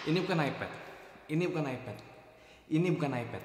Ini bukan iPad. Ini bukan iPad. Ini bukan iPad.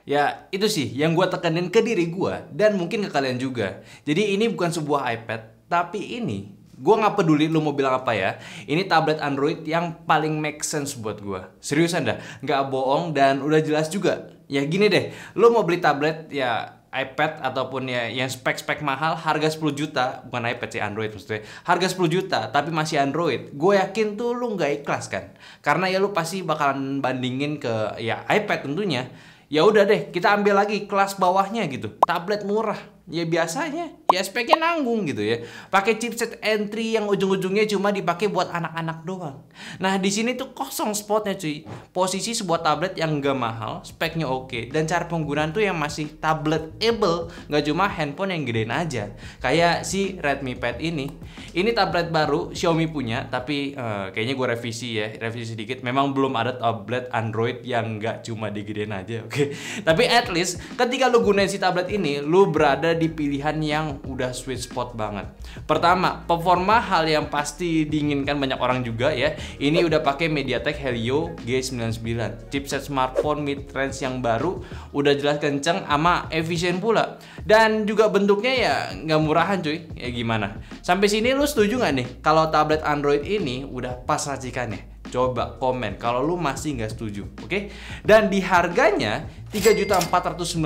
Ya, itu sih yang gue tekenin ke diri gue dan mungkin ke kalian juga. Jadi ini bukan sebuah iPad, tapi ini gue nggak peduli lu mau bilang apa ya. Ini tablet Android yang paling make sense buat gue. Seriusan dah, nggak bohong dan udah jelas juga. Ya gini deh, lu mau beli tablet ya iPad ataupun ya yang spek-spek mahal harga 10 juta, bukan iPad sih, Android maksudnya. Harga 10 juta tapi masih Android. Gue yakin tuh lu nggak ikhlas kan. Karena ya lu pasti bakalan bandingin ke ya iPad tentunya. Ya udah deh, kita ambil lagi kelas bawahnya gitu. Tablet murah. Ya biasanya ya speknya nanggung gitu ya. Pakai chipset entry yang ujung-ujungnya cuma dipakai buat anak-anak doang. Nah, di sini tuh kosong spotnya cuy. Posisi sebuah tablet yang enggak mahal, speknya oke, dan cara penggunaan tuh yang masih tabletable, nggak cuma handphone yang gedein aja. Kayak si Redmi Pad ini. Ini tablet baru Xiaomi punya, tapi kayaknya gue revisi sedikit. Memang belum ada tablet Android yang nggak cuma digedein aja, oke. Tapi at least ketika lu gunain si tablet ini, lu berada di pilihan yang udah sweet spot banget. Pertama, performa hal yang pasti diinginkan banyak orang juga ya. Ini udah pakai MediaTek Helio G99, chipset smartphone mid range yang baru, udah jelas kenceng sama efisien pula. Dan juga bentuknya ya nggak murahan cuy. Ya gimana? Sampai sini lu setuju nggak nih kalau tablet Android ini udah pas racikannya? Coba komen kalau lu masih nggak setuju, oke? Dan di harganya 3.499.000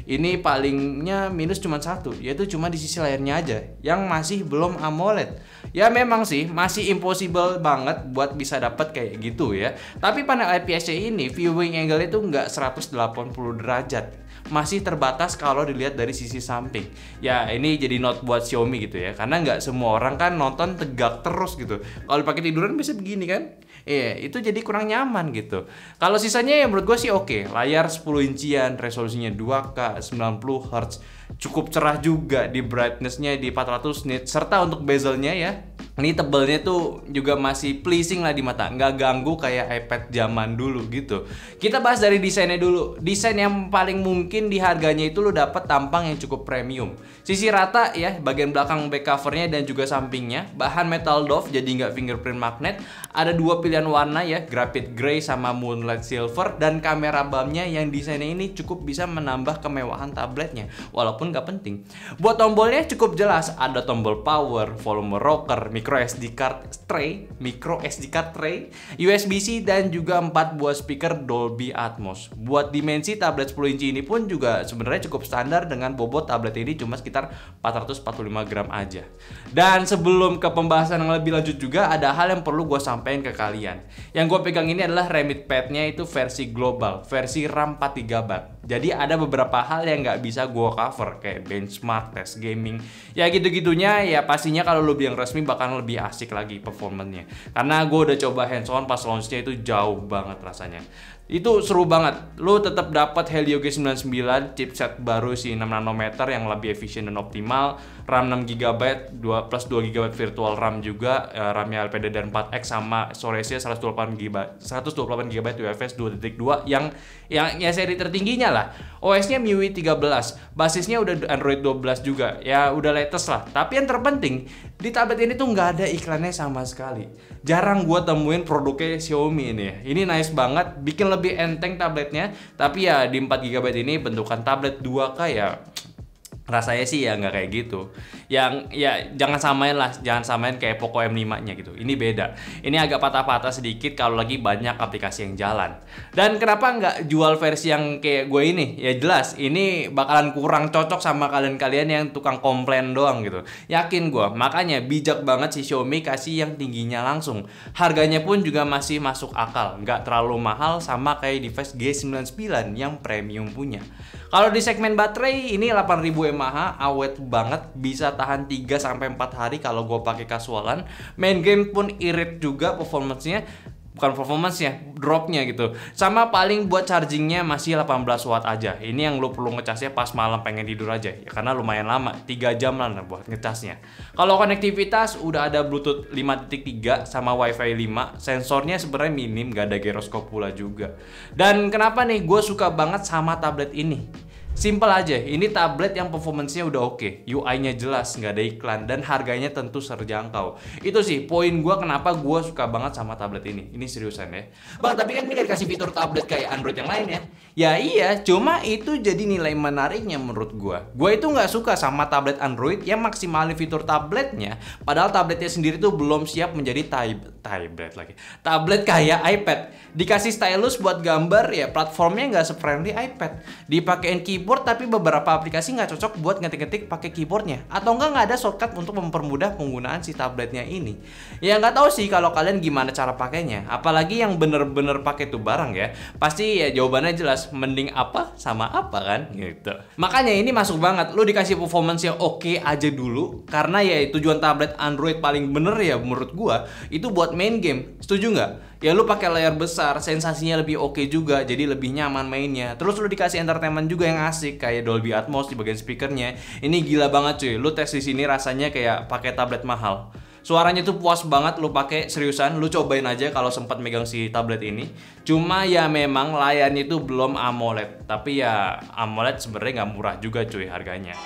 ini palingnya minus cuma satu, yaitu cuma di sisi layarnya aja yang masih belum AMOLED. Ya memang sih masih impossible banget buat bisa dapat kayak gitu ya. Tapi panel IPS-nya ini viewing angle itu nggak 180 derajat. Masih terbatas kalau dilihat dari sisi samping. Ya ini jadi note buat Xiaomi gitu ya, karena nggak semua orang kan nonton tegak terus gitu. Kalau pakai tiduran bisa begini kan. Iya, itu jadi kurang nyaman gitu. Kalau sisanya ya menurut gue sih oke. Layar 10 incian, resolusinya 2K 90 Hz, cukup cerah juga di brightness-nya di 400 nits, serta untuk bezelnya ya, ini tebelnya tuh juga masih pleasing lah di mata, nggak ganggu kayak iPad zaman dulu gitu. Kita bahas dari desainnya dulu. Desain yang paling mungkin di harganya itu lo dapet tampang yang cukup premium. Sisi rata ya, bagian belakang back covernya dan juga sampingnya bahan metal doff jadi nggak fingerprint magnet. Ada dua pilihan warna ya, graphite gray sama moonlight silver, dan kamera BAM-nya yang desainnya ini cukup bisa menambah kemewahan tabletnya walaupun nggak penting. Buat tombolnya cukup jelas, ada tombol power, volume rocker, micro SD card tray, USB-C, dan juga 4 buah speaker Dolby Atmos. Buat dimensi tablet 10 inci ini pun juga sebenarnya cukup standar dengan bobot tablet ini cuma sekitar 445 gram aja. Dan sebelum ke pembahasan yang lebih lanjut juga ada hal yang perlu gue sampaikan ke kalian. Yang gue pegang ini adalah Remit Pad-nya itu versi global, versi RAM 4 GB. Jadi ada beberapa hal yang nggak bisa gue cover kayak benchmark, tes gaming, ya gitu-gitunya. Ya pastinya kalau lu beli yang resmi bakal lebih asik lagi performanya. Karena gue udah coba hands on pas launchnya itu jauh banget rasanya. Itu seru banget. Lu tetap dapat Helio G99, chipset baru si 6 nanometer yang lebih efisien dan optimal, RAM 6 GB plus 2 GB virtual RAM juga, RAM-nya LPDDR4X sama storage-nya 128 GB UFS 2.2 yang seri tertingginya lah. OS-nya MIUI 13, basisnya udah Android 12 juga. Ya udah latest lah. Tapi yang terpenting di tablet ini tuh nggak ada iklannya sama sekali. Jarang gua temuin produknya Xiaomi ini ya. Ini nice banget, bikin lebih enteng tabletnya. Tapi ya di 4 GB ini bentukan tablet 2K ya rasanya sih ya nggak kayak gitu. Yang ya jangan samain kayak Poco M5 nya gitu. Ini beda. Ini agak patah-patah sedikit kalau lagi banyak aplikasi yang jalan. Dan kenapa nggak jual versi yang kayak gue ini? Ya jelas ini bakalan kurang cocok sama kalian-kalian yang tukang komplain doang gitu. Yakin gue. Makanya bijak banget si Xiaomi kasih yang tingginya langsung. Harganya pun juga masih masuk akal, nggak terlalu mahal sama kayak device G99 yang premium punya. Kalau di segmen baterai ini 8000 mAh, awet banget, bisa tahan 3-4 hari kalau gue pakai kasualan. Main game pun irit juga dropnya gitu. Sama paling buat chargingnya masih 18 watt aja. Ini yang lo perlu ngecasnya pas malam pengen tidur aja ya, karena lumayan lama, 3 jam lah buat ngecasnya. Kalau konektivitas udah ada Bluetooth 5.3 sama Wi-Fi 5. Sensornya sebenarnya minim, gak ada gyroskop pula juga. Dan kenapa nih gue suka banget sama tablet ini? Simple aja, ini tablet yang performance-nya udah oke, UI-nya jelas, nggak ada iklan, dan harganya tentu terjangkau. Itu sih poin gua kenapa gua suka banget sama tablet ini. Ini seriusan ya. Bang, tapi kan ini nggak kasih fitur tablet kayak Android yang lain ya. Ya iya, cuma itu jadi nilai menariknya menurut gua. Gua itu nggak suka sama tablet Android yang maksimalin fitur tabletnya, padahal tabletnya sendiri tuh belum siap menjadi tablet lagi. Tablet kayak iPad. Dikasih stylus buat gambar, ya platformnya nggak se-friendly iPad. Dipakein keyboard tapi beberapa aplikasi nggak cocok buat ngetik-ngetik pakai keyboardnya, atau nggak ada shortcut untuk mempermudah penggunaan si tabletnya ini. Ya nggak tahu sih kalau kalian gimana cara pakainya, apalagi yang bener-bener pakai tuh barang ya. Pasti ya jawabannya jelas, mending apa sama apa kan gitu. Makanya ini masuk banget, lu dikasih performance yang oke aja dulu, karena ya tujuan tablet Android paling bener ya menurut gua itu buat main game. Setuju nggak? Ya lu pakai layar besar, sensasinya lebih oke juga, jadi lebih nyaman mainnya. Terus lu dikasih entertainment juga yang asik kayak Dolby Atmos di bagian speakernya. Ini gila banget cuy. Lu tes di sini rasanya kayak pakai tablet mahal. Suaranya tuh puas banget, lu pakai seriusan, lu cobain aja kalau sempat megang si tablet ini. Cuma ya memang layarnya itu belum AMOLED, tapi ya AMOLED sebenarnya nggak murah juga cuy harganya.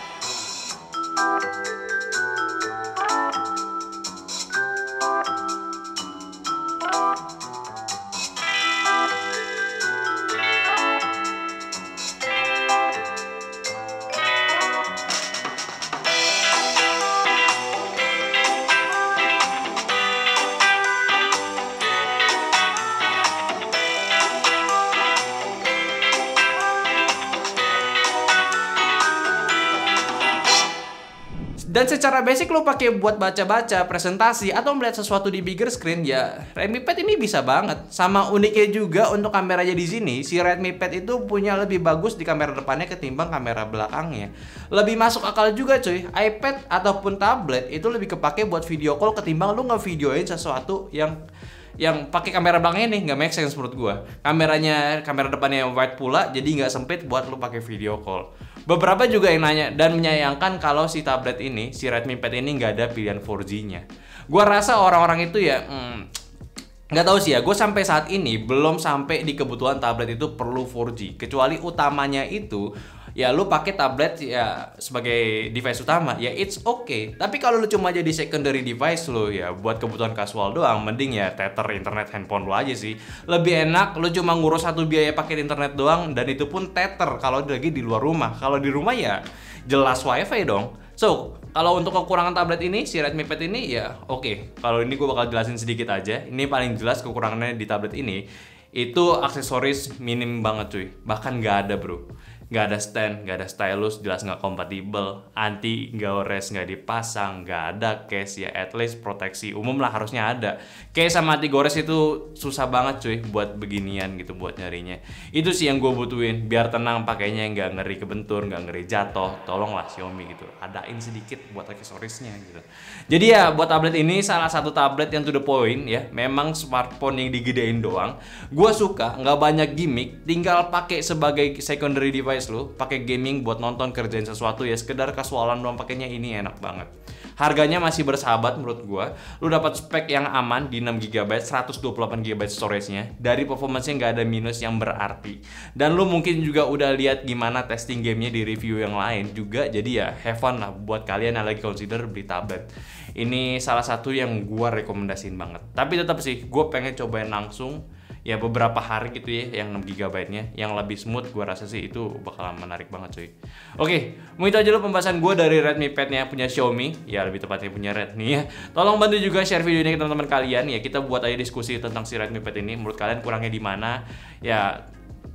Dan secara basic lo pakai buat baca-baca, presentasi, atau melihat sesuatu di bigger screen, ya Redmi Pad ini bisa banget. Sama uniknya juga untuk kameranya di sini, si Redmi Pad itu punya lebih bagus di kamera depannya ketimbang kamera belakangnya. Lebih masuk akal juga cuy, iPad ataupun tablet itu lebih kepake buat video call ketimbang lu ngevideoin sesuatu yang pakai kamera belakangnya nih, nggak make sense menurut gua. Kamera depannya wide pula, jadi nggak sempit buat lu pakai video call. Beberapa juga yang nanya dan menyayangkan kalau si tablet ini, si Redmi Pad ini nggak ada pilihan 4G-nya. Gua rasa orang-orang itu ya nggak tahu sih ya, gue sampai saat ini belum sampai di kebutuhan tablet itu perlu 4G, kecuali utamanya itu ya lu pakai tablet ya sebagai device utama, ya it's okay. Tapi kalau lu cuma jadi secondary device lu ya buat kebutuhan casual doang, mending ya tether internet handphone lu aja sih. Lebih enak lu cuma ngurus satu biaya paket internet doang, dan itu pun tether kalau lagi di luar rumah. Kalau di rumah ya jelas wifi dong. So, kalau untuk kekurangan tablet ini, si Redmi Pad ini ya oke. Kalau ini gue bakal jelasin sedikit aja. Ini paling jelas kekurangannya di tablet ini. Itu aksesoris minim banget cuy. Bahkan nggak ada bro. Nggak ada stand, nggak ada stylus, jelas nggak kompatibel, anti gores nggak dipasang, nggak ada case, ya at least proteksi umum lah harusnya ada. Case sama anti gores itu susah banget cuy buat beginian gitu, buat nyarinya. Itu sih yang gue butuhin, biar tenang pakainya, nggak ngeri kebentur, nggak ngeri jatuh. Tolonglah Xiaomi gitu, adain sedikit buat aksesorisnya gitu. Jadi ya buat tablet ini salah satu tablet yang to the point ya, memang smartphone yang digedein doang. Gue suka, nggak banyak gimmick, tinggal pakai sebagai secondary device lu, pakai gaming buat nonton, kerjain sesuatu ya sekedar kasualan doang, pakainya ini enak banget. Harganya masih bersahabat menurut gua. Lu dapat spek yang aman di 6GB, 128GB storage-nya. Dari performance-nya nggak ada minus yang berarti. Dan lu mungkin juga udah lihat gimana testing gamenya di review yang lain juga. Jadi ya have fun lah buat kalian yang lagi consider beli tablet. Ini salah satu yang gua rekomendasiin banget. Tapi tetap sih gua pengen cobain langsung ya beberapa hari gitu ya, yang 6GB-nya yang lebih smooth. Gua rasa sih itu bakalan menarik banget cuy. Oke, mungkin itu aja dulu pembahasan gue dari Redmi Pad-nya punya Xiaomi, ya lebih tepatnya punya Redmi ya. Tolong bantu juga share video ini ke teman-teman kalian ya, kita buat aja diskusi tentang si Redmi Pad ini. Menurut kalian kurangnya di mana? Ya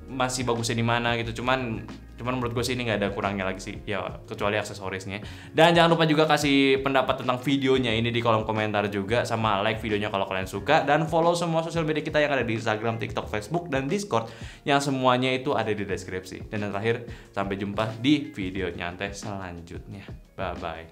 masih bagusnya di mana gitu. Cuman menurut gue sih ini nggak ada kurangnya lagi sih ya, kecuali aksesorisnya. Dan jangan lupa juga kasih pendapat tentang videonya ini di kolom komentar juga, sama like videonya kalau kalian suka, dan follow semua sosial media kita yang ada di Instagram, TikTok, Facebook, dan Discord yang semuanya itu ada di deskripsi. Dan yang terakhir, sampai jumpa di video nyantai selanjutnya. Bye bye.